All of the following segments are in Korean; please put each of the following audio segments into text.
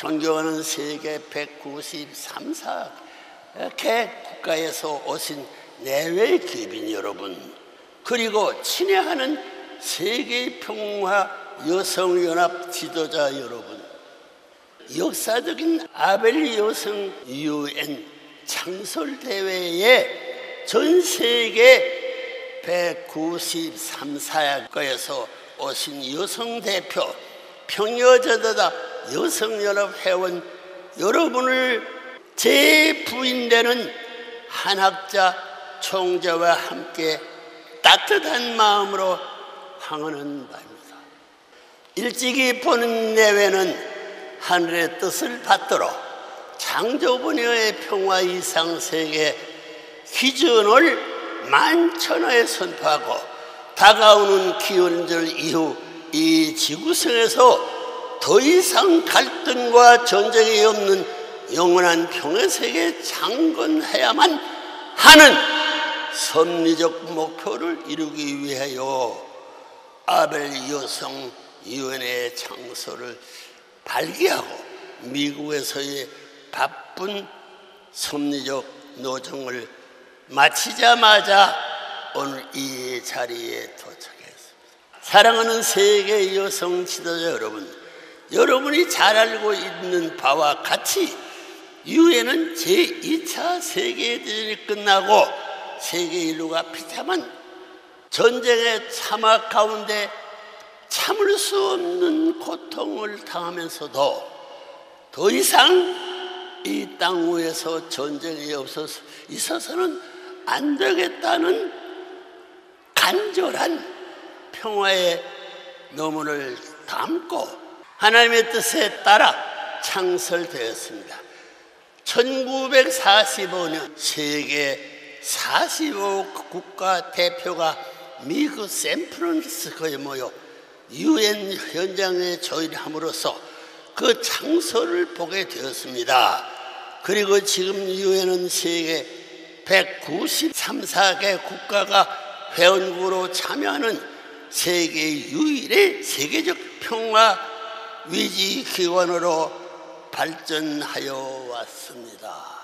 존경하는 세계 193개 국가에서 오신 내외 귀빈 여러분, 그리고 친애하는 세계평화 여성연합 지도자 여러분, 역사적인 아벨 여성 UN 창설대회에 전 세계 193개국에서 오신 여성 대표, 평여지도자 여성연합 회원 여러분을 제 부인되는 한학자 총재와 함께 따뜻한 마음으로 환원한 바입니다. 일찍이 보는 내외는 하늘의 뜻을 받들어 창조분야의 평화 이상 세계 기준을 만천하에 선포하고 다가오는 기원절 이후 이 지구상에서 더 이상 갈등과 전쟁이 없는 영원한 평화 세계에 창건해야만 하는 섭리적 목표를 이루기 위하여 아벨 여성 유엔의 창설을 발기하고 미국에서의 바쁜 섭리적 노정을 마치자마자 오늘 이 자리에 도착했습니다. 사랑하는 세계 여성 지도자 여러분, 여러분이 잘 알고 있는 바와 같이 유엔은 제2차 세계대전이 끝나고 세계 인류가 비참한 전쟁의 참화 가운데 참을 수 없는 고통을 당하면서도 더 이상 이 땅 위에서 전쟁이 있어서는 안 되겠다는 간절한 평화의 노문을 담고 하나님의 뜻에 따라 창설되었습니다. 1945년 세계 45국가 대표가 미국 샌프란시스코에 모여 유엔 현장에 조율함으로써 그 창설을 보게 되었습니다. 그리고 지금 유엔은 세계 193개 국가가 회원국으로 참여하는 세계 유일의 세계적 평화 위지 기관으로 발전하여 왔습니다.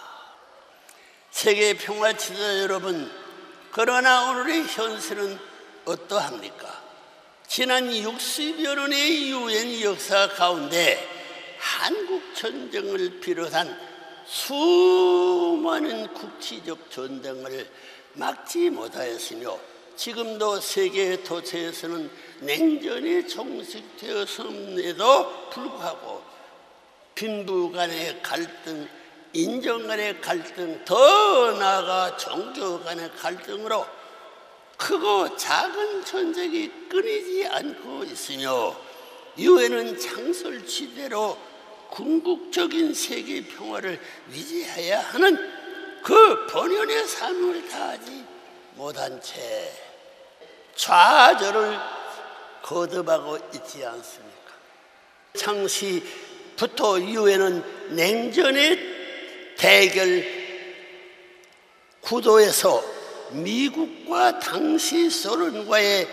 세계 평화 지도자 여러분, 그러나 오늘의 현실은 어떠합니까? 지난 60여 년의 유엔 역사 가운데 한국 전쟁을 비롯한 수많은 국지적 전쟁을 막지 못하였으며 지금도 세계 도처에서는 냉전이 종식되었음에도 불구하고 빈부 간의 갈등, 인종 간의 갈등, 더 나아가 종교 간의 갈등으로 크고 작은 전쟁이 끊이지 않고 있으며 유엔은 창설 취대로 궁극적인 세계 평화를 위지해야 하는 그 본연의 삶을 다하지 못한 채 좌절을 거듭하고 있지 않습니까? 창시부터 유엔은 냉전의 대결 구도에서 미국과 당시 소련과의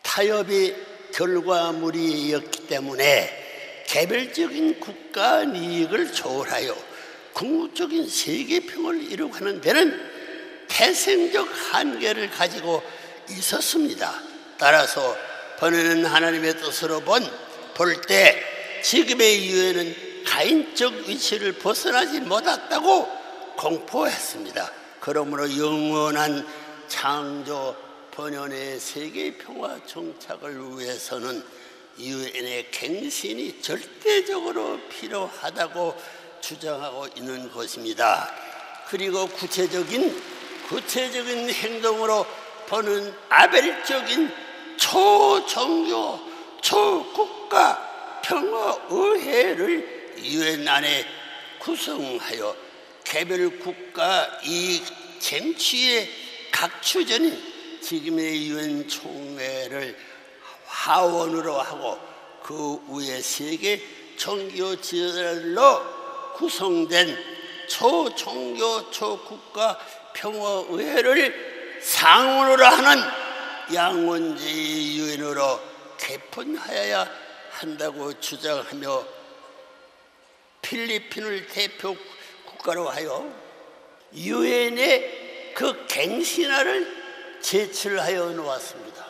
타협이 결과물이었기 때문에 개별적인 국가 이익을 초월하여 궁극적인 세계 평화를 이루고 하는 데는 태생적 한계를 가지고 있었습니다. 따라서 번외는 하나님의 뜻으로 볼 때 지금의 유엔은 가인적 위치를 벗어나지 못했다고 공포했습니다. 그러므로 영원한 창조 번연의 세계 평화 정착을 위해서는 유엔의 갱신이 절대적으로 필요하다고 주장하고 있는 것입니다. 그리고 구체적인 행동으로 보는 아벨적인 초종교, 초국가 평화의회를 유엔 안에 구성하여 개별 국가 이익 쟁취에 각추전인 지금의 유엔 총회를 하원으로 하고 그 위에 세계 종교 지도자들로 구성된 초종교 초국가 평화의회를 상원으로 하는 양원제의 유엔으로 개편하여야 한다고 주장하며 필리핀을 대표 국가로 하여 유엔의 그 갱신화를 제출하여 놓았습니다.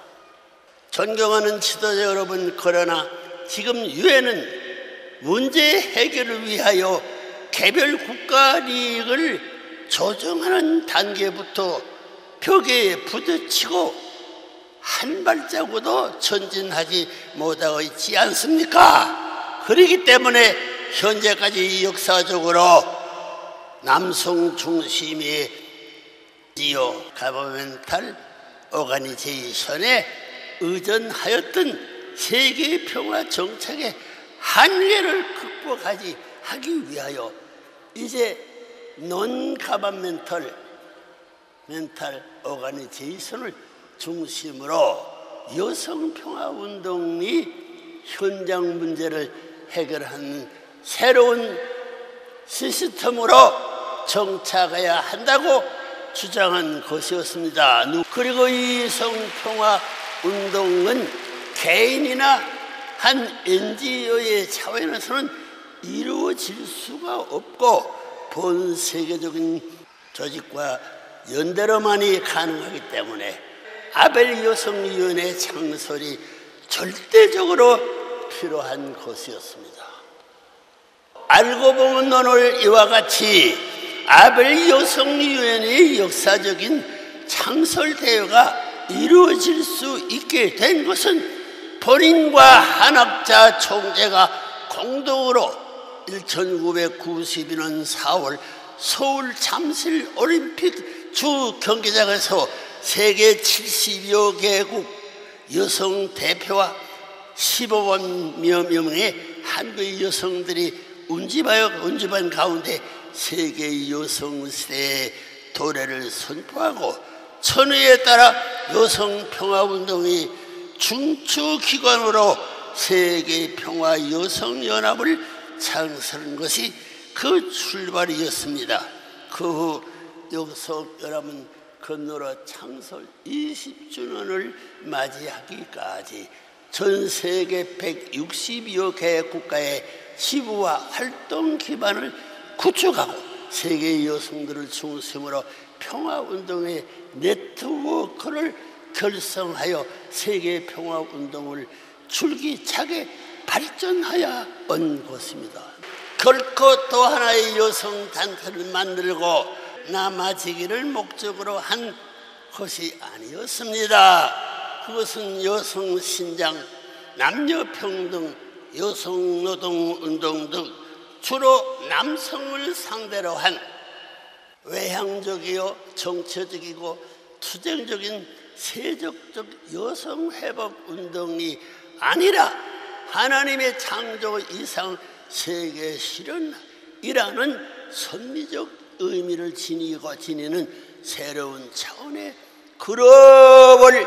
존경하는 지도자 여러분, 그러나 지금 유엔은 문제 해결을 위하여 개별 국가利益을 조정하는 단계부터 벽에 부딪히고 한 발자국도 전진하지 못하고 있지 않습니까? 그렇기 때문에 현재까지 역사적으로 남성 중심의 지요 가버멘탈 오가니제이션에 의존하였던 세계 평화 정책의 한계를 극복하지 하기 위하여 이제 논 가버멘탈 오가니제이션을 중심으로 여성 평화 운동이 현장 문제를 해결하는 새로운 시스템으로 정착해야 한다고 주장한 것이었습니다. 그리고 이 성평화 운동은 개인이나 한 NGO의 차원에서는 이루어질 수가 없고 본 세계적인 조직과 연대로만이 가능하기 때문에 아벨 여성위원회 창설이 절대적으로 필요한 것이었습니다. 알고 보면 오늘 이와 같이 아벨 여성위원회의 역사적인 창설 대회가 이루어질 수 있게 된 것은 본인과 한학자 총재가 공동으로 1992년 4월 서울 잠실 올림픽 주 경기장에서 세계 70여 개국 여성 대표와 15만 명의 한국의 여성들이 운집한 가운데 세계 여성 시대의 도래를 선포하고 천의에 따라 여성 평화운동의 중추기관으로 세계 평화 여성연합을 창설한 것이 그 출발이었습니다. 그 후 여성연합은 건너러 창설 20주년을 맞이하기까지 전 세계 160여 개 국가의 지부와 활동 기반을 구축하고 세계 여성들을 중심으로 평화운동의 네트워크를 결성하여 세계 평화운동을 줄기차게 발전하여 온 것입니다. 결코 또 하나의 여성단체를 만들고 남아지기를 목적으로 한 것이 아니었습니다. 그것은 여성신장, 남녀평등, 여성노동운동 등 주로 남성을 상대로 한 외향적이요 정치적이고 투쟁적인 세속적 여성회복운동이 아니라 하나님의 창조 이상 세계 실현이라는 선미적 의미를 지니는 새로운 차원의 글로벌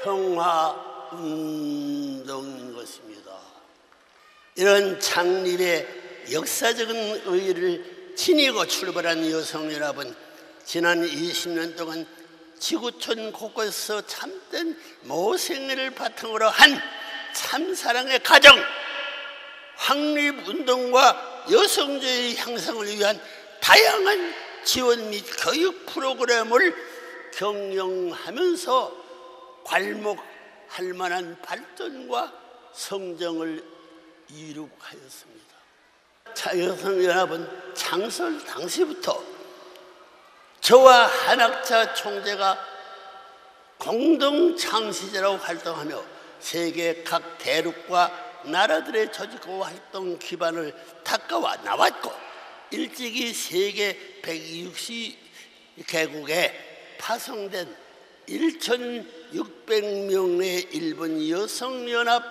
평화운동인 것입니다. 이런 창립의 역사적인 의의를 지니고 출발한 여성연합은 지난 20년 동안 지구촌 곳곳에서 참된 모생애를 바탕으로 한 참사랑의 가정, 확립운동과 여성주의 향상을 위한 다양한 지원 및 교육 프로그램을 경영하면서 괄목할 만한 발전과 성장을 이룩하였습니다. 여성연합은 창설 당시부터 저와 한학자 총재가 공동 창시자로 활동하며 세계 각 대륙과 나라들의 조직과 활동 기반을 닦아와 나왔고 일찍이 세계 160개국에 파송된 1,600명의 일본 여성연합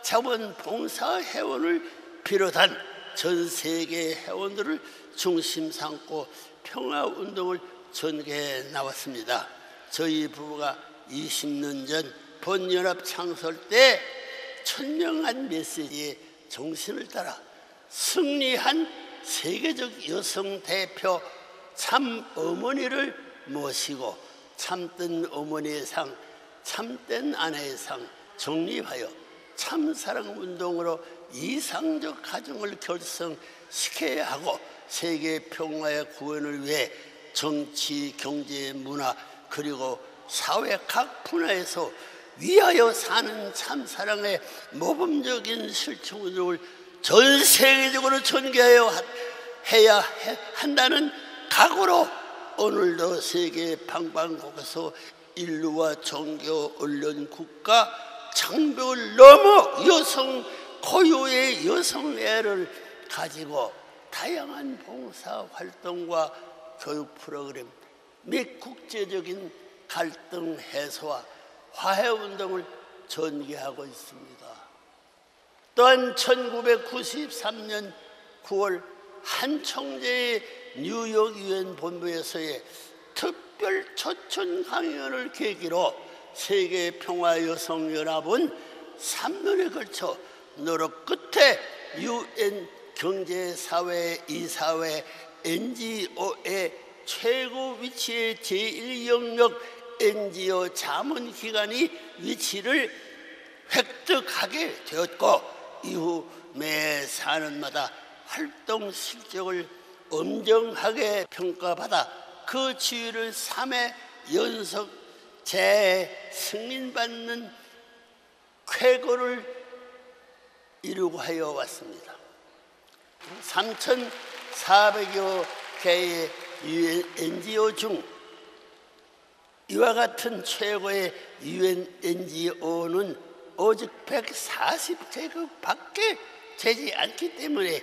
자원봉사회원을 비롯한 전 세계 회원들을 중심 삼고 평화운동을 전개해 나왔습니다. 저희 부부가 20년 전 본연합 창설 때 천명한 메시지의 정신을 따라 승리한 세계적 여성 대표 참 어머니를 모시고 참된 어머니의 상, 참된 아내의 상 정립하여 참사랑운동으로 이상적 가정을 결성시켜야 하고 세계 평화의 구현을 위해 정치, 경제, 문화 그리고 사회 각 분야에서 위하여 사는 참사랑의 모범적인 실천을 전 세계적으로 전개해야 한다는 각오로 오늘도 세계 방방곡곡에서 인류와 종교, 언론, 국가 장벽을 넘어 여성 고유의 여성애를 가지고 다양한 봉사 활동과 교육 프로그램 및 국제적인 갈등 해소와 화해 운동을 전개하고 있습니다. 또한 1993년 9월 한 총재의 뉴욕 유엔 본부에서의 특별 초청 강연을 계기로 세계 평화 여성 연합은 3년에 걸쳐 노력 끝에 유엔 경제사회 이사회 NGO의 최고 위치의 제1영역 NGO 자문기관이 위치를 획득하게 되었고 이후 매 4년마다 활동 실적을 엄정하게 평가받아 그 지위를 3회 연속 재승인받는 쾌거를 이루고 하여 왔습니다. 3,400여 개의 UN NGO 중 이와 같은 최고의 UN NGO는 오직 140개국밖에 되지 않기 때문에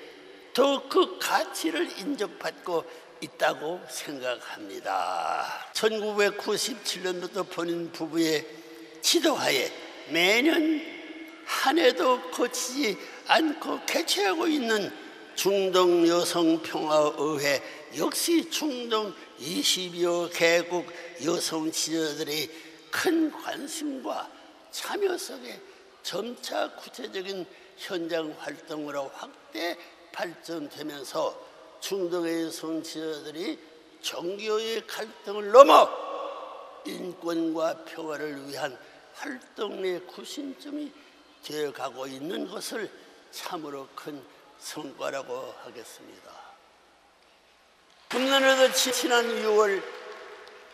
더 그 가치를 인정받고 있다고 생각합니다. 1997년부터 본인 부부의 지도하에 매년 한 해도 거치지 않고 개최하고 있는 중동 여성평화의회 역시 중동 20여 개국 여성 지도자들의 큰 관심과 참여 속에 점차 구체적인 현장 활동으로 확대 발전되면서 중동의 여성 지도자들이 종교의 갈등을 넘어 인권과 평화를 위한 활동의 구심점이 되어가고 있는 것을 참으로 큰 성과라고 하겠습니다. 금년에도 지난 6월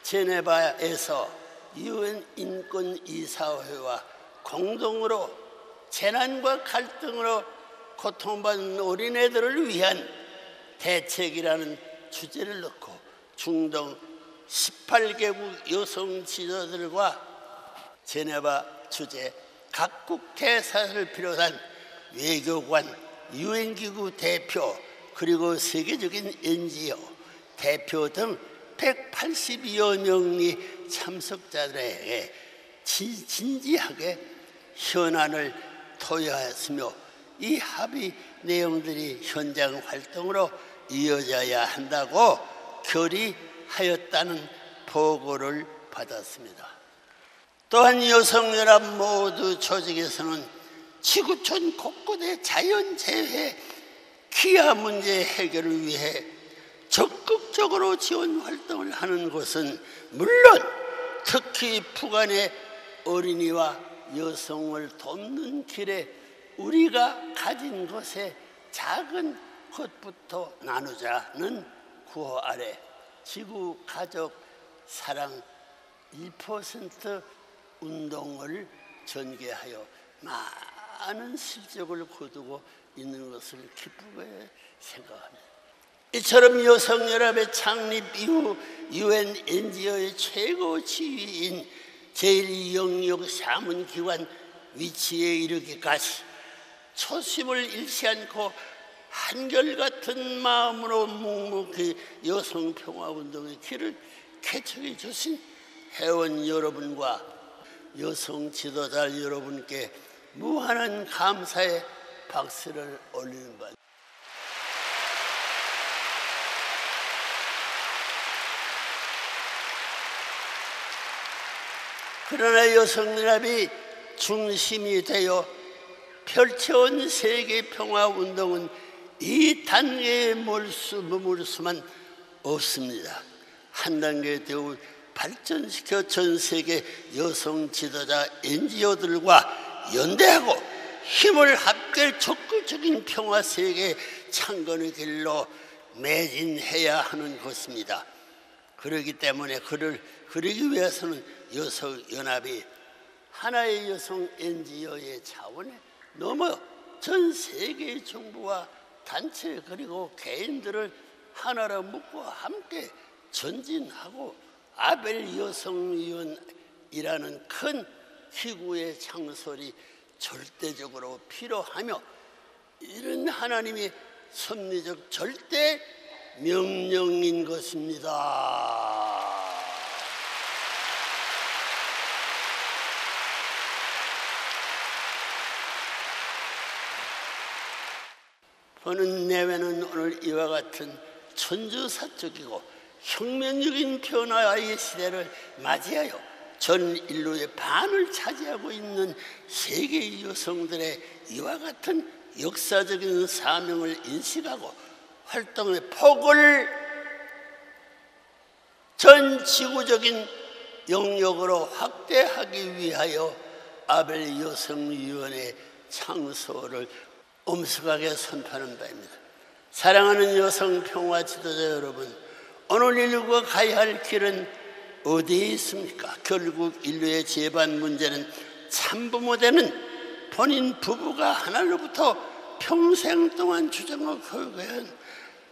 제네바에서 UN 인권이사회와 공동으로 재난과 갈등으로 고통받는 어린애들을 위한 대책이라는 주제를 놓고 중동 18개국 여성 지도자들과 제네바 주재 각국 대사를 비롯한 외교관, 유엔기구 대표 그리고 세계적인 NGO 대표 등 182여 명의 참석자들에게 진지하게 현안을 토의하였으며 이 합의 내용들이 현장 활동으로 이어져야 한다고 결의하였다는 보고를 받았습니다. 또한 여성연합 모두 조직에서는 지구촌 곳곳의 자연재해, 기아 문제 해결을 위해 적극적으로 지원 활동을 하는 것은 물론 특히 북한의 어린이와 여성을 돕는 길에 우리가 가진 것의 작은 것부터 나누자는 구호 아래 지구 가족 사랑 1% 운동을 전개하여 많은 실적을 거두고 있는 것을 기쁘게 생각합니다. 이처럼 여성연합의 창립 이후 UN NGO의 최고 지위인 제1영역 자문기관 위치에 이르기까지 초심을 잃지 않고 한결같은 마음으로 묵묵히 여성평화운동의 길을 개척해 주신 회원 여러분과 여성 지도자 여러분께 무한한 감사의 박수를 올리는 바. 그러나 여성연합이 중심이 되어 펼쳐온 세계평화운동은 이 단계에 머물 수만 없습니다. 한 단계 더 발전시켜 전 세계 여성 지도자 NGO들과 연대하고 힘을 합될 적극적인 평화 세계 창건의 길로 매진해야 하는 것입니다. 그렇기 때문에 그러기 위해서는 여성연합이 하나의 여성 NGO의 차원에 넘어 전 세계의 정부와 단체 그리고 개인들을 하나로 묶고 함께 전진하고 아벨 여성위원이라는 큰 기구의 창설이 절대적으로 필요하며, 이런 하나님의 섭리적 절대 명령인 것입니다. 보는 내외는 오늘 이와 같은 천주사적이고 혁명적인 변화의 시대를 맞이하여 전 인류의 반을 차지하고 있는 세계의 여성들의 이와 같은 역사적인 사명을 인식하고 활동의 폭을 전 지구적인 영역으로 확대하기 위하여 아벨 여성위원회 창설을 엄숙하게 선포하는 바입니다. 사랑하는 여성 평화 지도자 여러분, 오늘 인류가 가야 할 길은 어디에 있습니까? 결국 인류의 재반 문제는 참부모 되는 본인 부부가 하나로부터 평생 동안 주장하고 교육한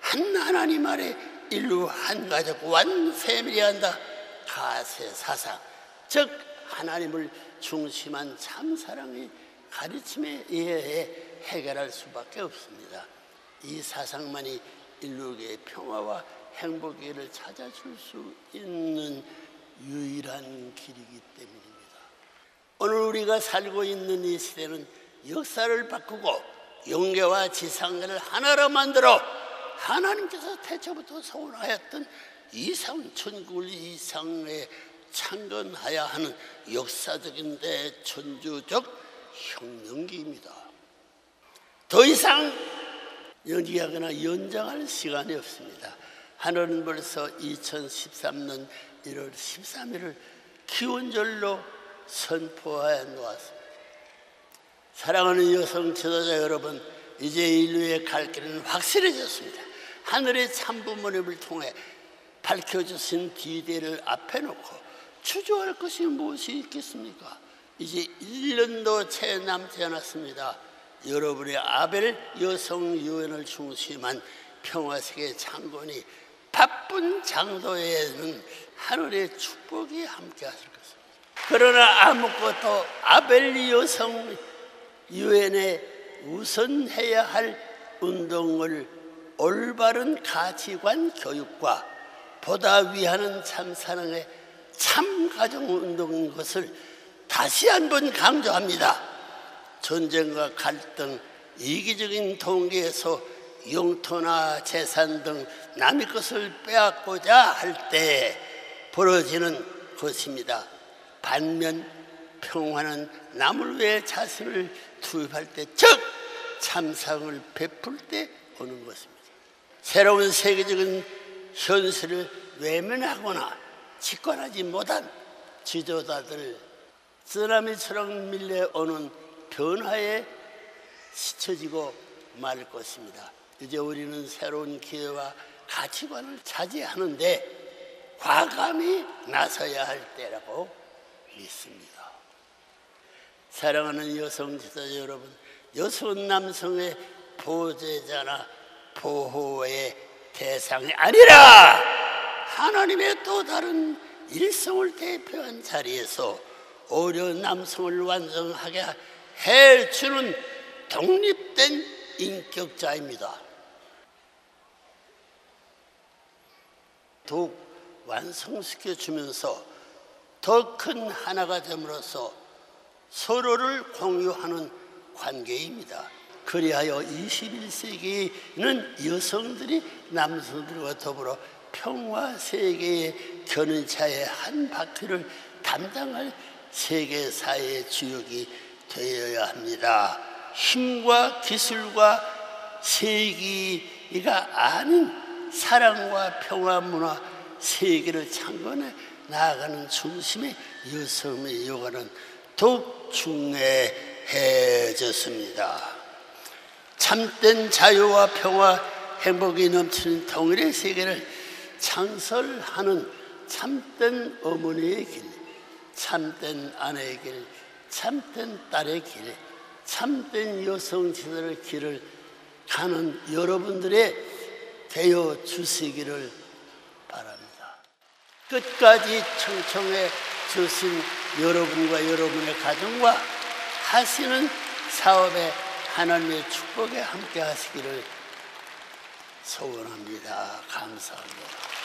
한 하나님 아래 인류 한 가족 원 패밀리야 한다 가세 사상, 즉 하나님을 중심한 참사랑의 가르침에 의해 해결할 수밖에 없습니다. 이 사상만이 인류의 평화와 행복을 찾아줄 수 있는 유일한 길이기 때문입니다. 오늘 우리가 살고 있는 이 시대는 역사를 바꾸고 영계와 지상계를 하나로 만들어 하나님께서 태초부터 소원하였던 이상 천국을 이상에 창건하야 하는 역사적인 대천주적 혁명기입니다. 더 이상 연기하거나 연장할 시간이 없습니다. 하늘은 벌써 2013년 1월 13일을 기원절로 선포하여 놓았습니다. 사랑하는 여성 지도자 여러분, 이제 인류의 갈 길은 확실해졌습니다. 하늘의 참부모님을 통해 밝혀주신 디데이를 앞에 놓고 추조할 것이 무엇이 있겠습니까? 이제 1년도 채 남지 않았습니다. 여러분의 아벨 여성위원회를 중심한 평화세계 창건이 바쁜 장도에는 하늘의 축복이 함께 하실 것입니다. 그러나 아무것도 아벨 여성위원회 우선해야 할 운동을 올바른 가치관 교육과 보다 위하는 참사랑의 참가정운동인 것을 다시 한번 강조합니다. 전쟁과 갈등, 이기적인 동기에서 영토나 재산 등 남의 것을 빼앗고자 할 때 벌어지는 것입니다. 반면 평화는 남을 위해 자신을 투입할 때, 즉 참상을 베풀 때 오는 것입니다. 새로운 세계적인 현실을 외면하거나 직관하지 못한 지도자들, 쓰나미처럼 밀려오는 변화에 스쳐지고 말 것입니다. 이제 우리는 새로운 기회와 가치관을 차지하는데 과감히 나서야 할 때라고 믿습니다. 사랑하는 여성 지도자 여러분, 여성은 남성의 보호자나 보호의 대상이 아니라 하나님의 또 다른 일성을 대표한 자리에서 오히려 남성을 완성하게 해주는 독립된 인격자입니다. 더욱 완성시켜주면서 더 큰 하나가 됨으로써 서로를 공유하는 관계입니다. 그리하여 21세기에는 여성들이 남성들과 더불어 평화세계의 견인차의 한 바퀴를 담당할 세계사회의 주역이 되어야 합니다. 힘과 기술과 세기가 아닌 사랑과 평화 문화 세계를 창건해 나아가는 중심의 여성의 요구는 더욱 중요해 해졌습니다. 참된 자유와 평화, 행복이 넘치는 통일의 세계를 창설하는 참된 어머니의 길, 참된 아내의 길, 참된 딸의 길, 참된 여성 지도의 길을 가는 여러분들의 되어 주시기를 바랍니다. 끝까지 청청해 주신 여러분과 여러분의 가정과 하시는 사업에 하나님의 축복에 함께 하시기를 소원합니다. 감사합니다.